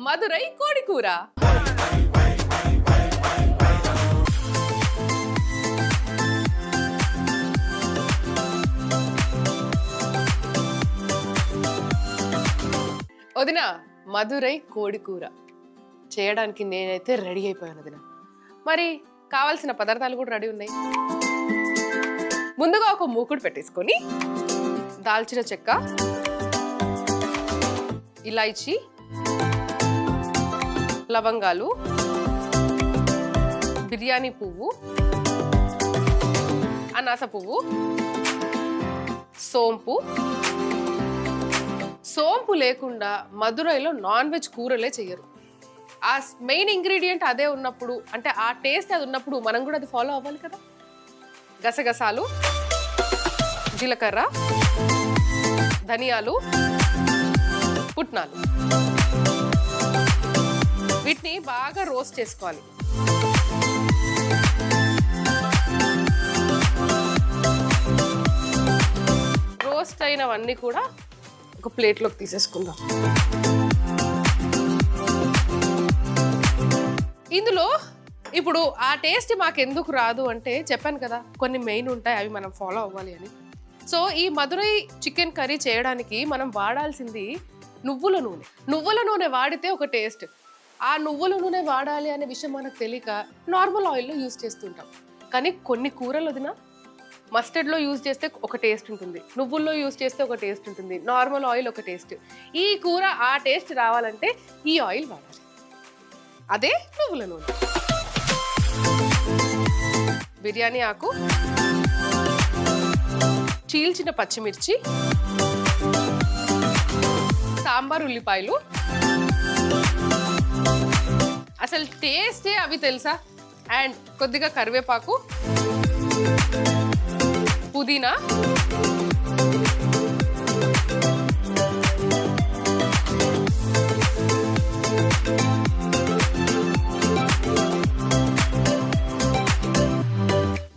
మదురై కోడి కూర. వదిన, మదురై కోడి కూర చేయడానికి నేనైతే రెడీ అయిపోయాను వదిన. మరి కావాల్సిన పదార్థాలు కూడా రెడీ ఉన్నాయి. ముందుగా ఒక మూకుడు పెట్టేసుకొని దాల్చిన చెక్క, ఇలాయచీ, లవంగాలు, బిర్యానీ పువ్వు, అనాస పువ్వు, సోంపు. సోంపు లేకుండా మదురైలో నాన్ వెజ్ కూరలే చెయ్యరు. ఆ మెయిన్ ఇంగ్రీడియంట్ అదే ఉన్నప్పుడు, అంటే ఆ టేస్ట్ అది ఉన్నప్పుడు మనం కూడా అది ఫాలో అవ్వాలి కదా. గసగసాలు, జీలకర్ర, ధనియాలు, పుట్నాలు, వీటిని బాగా రోస్ట్ చేసుకోవాలి. రోస్ట్ అయినవన్నీ కూడా ఒక ప్లేట్లోకి తీసేసుకుందాం. ఇందులో ఇప్పుడు ఆ టేస్ట్ మాకు ఎందుకు రాదు అంటే చెప్పాను కదా, కొన్ని మెయిన్ ఉంటాయి, అవి మనం ఫాలో అవ్వాలి అని. సో ఈ మదురై చికెన్ కర్రీ చేయడానికి మనం వాడాల్సింది నువ్వుల నూనె. నువ్వుల నూనె వాడితే ఒక టేస్ట్. ఆ నువ్వుల నూనె వాడాలి అనే విషయం మనకు తెలియక నార్మల్ ఆయిల్లో యూజ్ చేస్తుంటాం. కానీ కొన్ని కూరలు వదిన మస్టర్డ్లో యూజ్ చేస్తే ఒక టేస్ట్ ఉంటుంది, నువ్వుల్లో యూజ్ చేస్తే ఒక టేస్ట్ ఉంటుంది, నార్మల్ ఆయిల్ ఒక టేస్ట్. ఈ కూర ఆ టేస్ట్ రావాలంటే ఈ ఆయిల్ వాడాలి, అదే నువ్వుల నూనె. బిర్యానీ ఆకు, చీల్చిన పచ్చిమిర్చి, సాంబార్ ఉల్లిపాయలు. అసలు టేస్టే అవి తెలుసా. అండ్ కొద్దిగా కరివేపాకు, పుదీనా,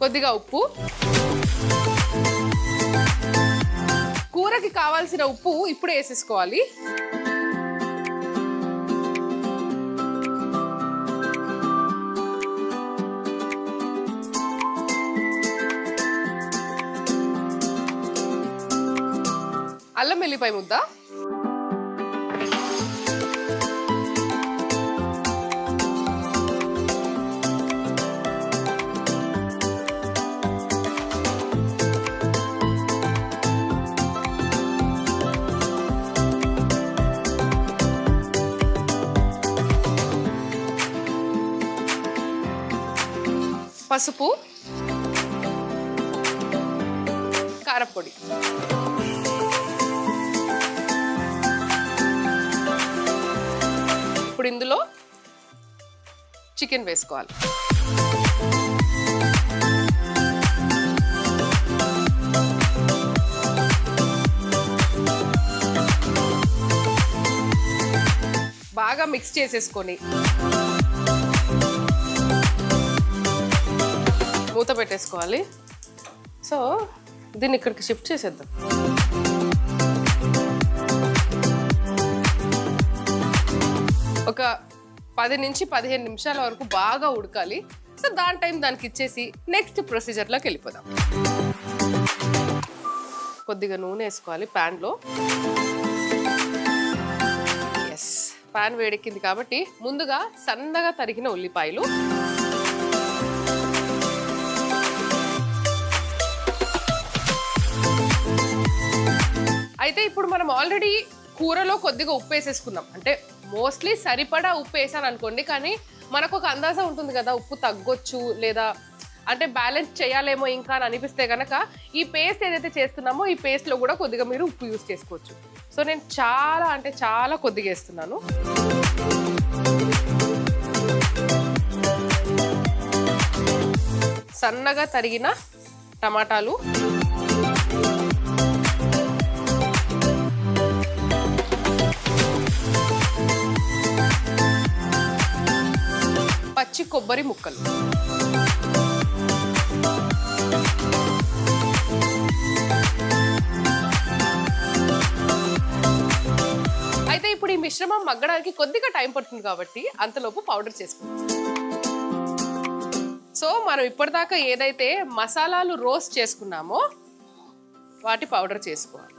కొద్దిగా ఉప్పు. కూరకి కావాల్సిన ఉప్పు ఇప్పుడు వేసేసుకోవాలి. అల్లం వెల్లిపాయ ముద్ద, పసుపు, కారపొడి. ఇప్పుడు ఇందులో చికెన్ వేసుకోవాలి. బాగా మిక్స్ చేసేసుకొని మూత పెట్టేసుకోవాలి. సో దీన్ని ఇక్కడికి షిఫ్ట్ చేసేద్దాం. ఒక 10 నుంచి 15 నిమిషాల వరకు బాగా ఉడకాలి. సో దాని టైం దానికి ఇచ్చేసి నెక్స్ట్ ప్రొసీజర్లోకి వెళ్ళిపోదాం. కొద్దిగా నూనె వేసుకోవాలి ప్యాన్లో. ఎస్, ప్యాన్ వేడెక్కింది కాబట్టి ముందుగా సన్నగా తరిగిన ఉల్లిపాయలు, అయితే ఇప్పుడు మనం ఆల్రెడీ కూరలో కొద్దిగా ఉప్పు వేసేసుకున్నాం. అంటే మోస్ట్లీ సరిపడా ఉప్పు వేసాను అనుకోండి, కానీ మనకు ఒక అందాజా ఉంటుంది కదా, ఉప్పు తగ్గొచ్చు లేదా అంటే బ్యాలెన్స్ చేయాలేమో ఇంకా అని అనిపిస్తే కనుక ఈ పేస్ట్ ఏదైతే చేస్తున్నామో ఈ పేస్ట్లో కూడా కొద్దిగా మీరు ఉప్పు యూజ్ చేసుకోవచ్చు. సో నేను చాలా అంటే చాలా కొద్దిగా వేస్తున్నాను. సన్నగా తరిగిన టమాటాలు, పచ్చి కొబ్బరి ముక్కలు, అయితే ఇప్పుడు ఈ మిశ్రమం మగ్గడానికి కొద్దిగా టైం పడుతుంది కాబట్టి అంతలోపు పౌడర్ చేసుకుందాం. సో మనం ఇప్పటిదాకా ఏదైతే మసాలాలు రోస్ట్ చేసుకున్నామో వాటి పౌడర్ చేసుకోవాలి.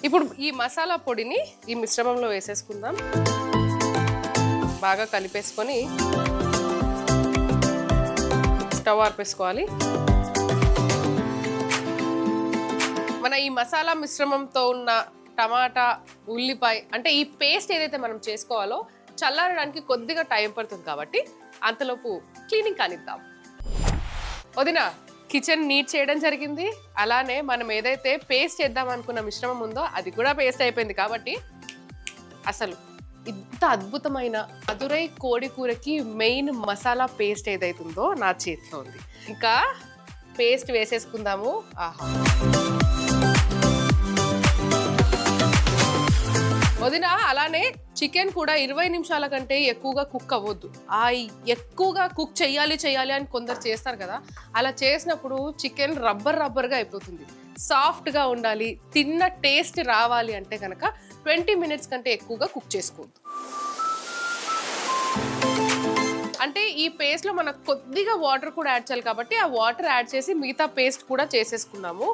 ఇప్పుడు ఈ మసాలా పొడిని ఈ మిశ్రమంలో వేసేసుకుందాం. బాగా కలిపేసుకొని స్టవ్ ఆర్పేసుకోవాలి. మన ఈ మసాలా మిశ్రమంతో ఉన్న టమాటా, ఉల్లిపాయ అంటే ఈ పేస్ట్ ఏదైతే మనం చేసుకోవాలో చల్లారడానికి కొద్దిగా టైం పడుతుంది కాబట్టి అంతలోపు క్లీనింగ్ కానిద్దాం. వదినా, కిచెన్ నీట్ చేయడం జరిగింది. అలానే మనం ఏదైతే పేస్ట్ చేద్దాం అనుకున్న మిశ్రమం ఉందో అది కూడా పేస్ట్ అయిపోయింది కాబట్టి అసలు ఇంత అద్భుతమైన మదురై కోడి కూరకి మెయిన్ మసాలా పేస్ట్ ఏదైతుందో నా చేతిలో ఉంది. ఇంకా పేస్ట్ వేసేసుకుందాము. ఆహా, వదిన, అలానే చికెన్ కూడా 20 నిమిషాల కంటే ఎక్కువగా కుక్ అవ్వద్దు. ఎక్కువగా కుక్ చెయ్యాలి అని కొందరు చేస్తారు కదా, అలా చేసినప్పుడు చికెన్ రబ్బర్గా అయిపోతుంది. సాఫ్ట్గా ఉండాలి, తిన్న టేస్ట్ రావాలి అంటే కనుక 20 మినిట్స్ కంటే ఎక్కువగా కుక్ చేసుకోవద్దు. అంటే ఈ పేస్ట్లో మనకు కొద్దిగా వాటర్ కూడా యాడ్ చేయాలి కాబట్టి ఆ వాటర్ యాడ్ చేసి మిగతా పేస్ట్ కూడా చేసేసుకున్నాము.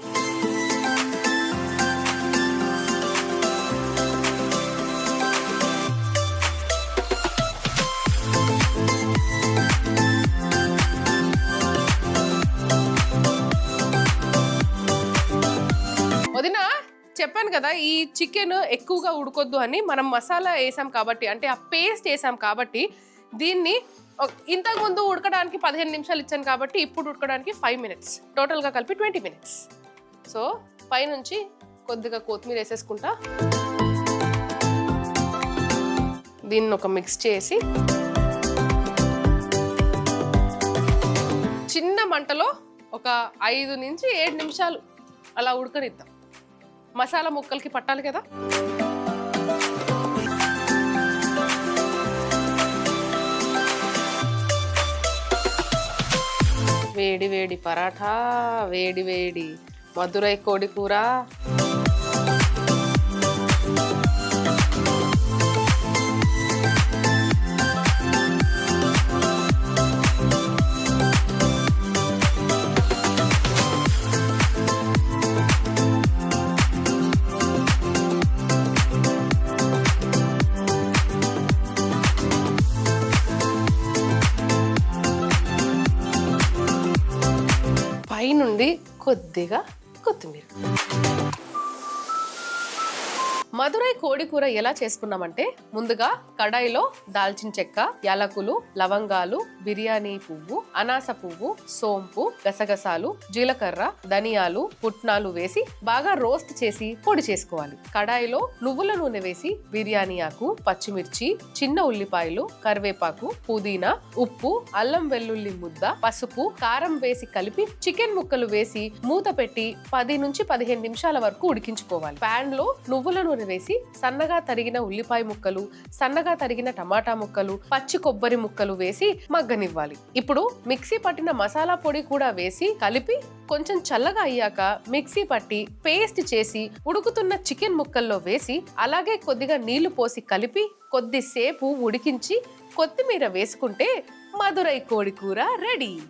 చెప్పాను కదా, ఈ చికెన్ ఎక్కువగా ఉడకొద్దు అని. మనం మసాలా వేసాం కాబట్టి, అంటే ఆ పేస్ట్ వేసాం కాబట్టి దీన్ని ఇంతకుముందు ఉడకడానికి 15 నిమిషాలు ఇచ్చాను కాబట్టి ఇప్పుడు ఉడకడానికి 5 మినిట్స్, టోటల్గా కలిపి 20 మినిట్స్. సో పైనుంచి కొద్దిగా కొత్తిమీర వేసేసుకుంటా. దీన్ని ఒక మిక్స్ చేసి చిన్న మంటలో ఒక 5 నుంచి 7 నిమిషాలు అలా ఉడకనిద్దాం. మసాలా ముక్కలకి పట్టాలి కదా. వేడి వేడి పరాఠా, వేడి వేడి మదురై కోడి కూర. పైనుండి కొద్దిగా కొత్తిమీర. మదురై కోడి కూర ఎలా చేసుకున్నామంటే, ముందుగా కడాయిలో దాల్చిన చెక్క, యాలకులు, లవంగాలు, బిర్యానీ పువ్వు, అనాస పువ్వు, సోంపు, గసగసాలు, జీలకర్ర, ధనియాలు, పుట్నాలు వేసి బాగా రోస్ట్ చేసి పొడి చేసుకోవాలి. కడాయిలో నువ్వుల నూనె వేసి బిర్యానీ ఆకు, పచ్చిమిర్చి, చిన్న ఉల్లిపాయలు, కరివేపాకు, పుదీనా, ఉప్పు, అల్లం వెల్లుల్లి ముద్ద, పసుపు, కారం వేసి కలిపి చికెన్ ముక్కలు వేసి మూత పెట్టి 10 నుంచి 15 నిమిషాల వరకు ఉడికించుకోవాలి. పాన్ లో నువ్వుల నూనె వేసి సన్నగా తరిగిన ఉల్లిపాయ ముక్కలు, సన్నగా తరిగిన టమాటా ముక్కలు, పచ్చి కొబ్బరి ముక్కలు వేసి మగ్గనివ్వాలి. ఇప్పుడు మిక్సీ పట్టిన మసాలా పొడి కూడా వేసి కలిపి కొంచెం చల్లగా అయ్యాక మిక్సీ పట్టి పేస్ట్ చేసి ఉడుకుతున్న చికెన్ ముక్కల్లో వేసి అలాగే కొద్దిగా నీళ్లు పోసి కలిపి కొద్దిసేపు ఉడికించి కొత్తిమీర వేసుకుంటే మదురై కోడి కూర రెడీ.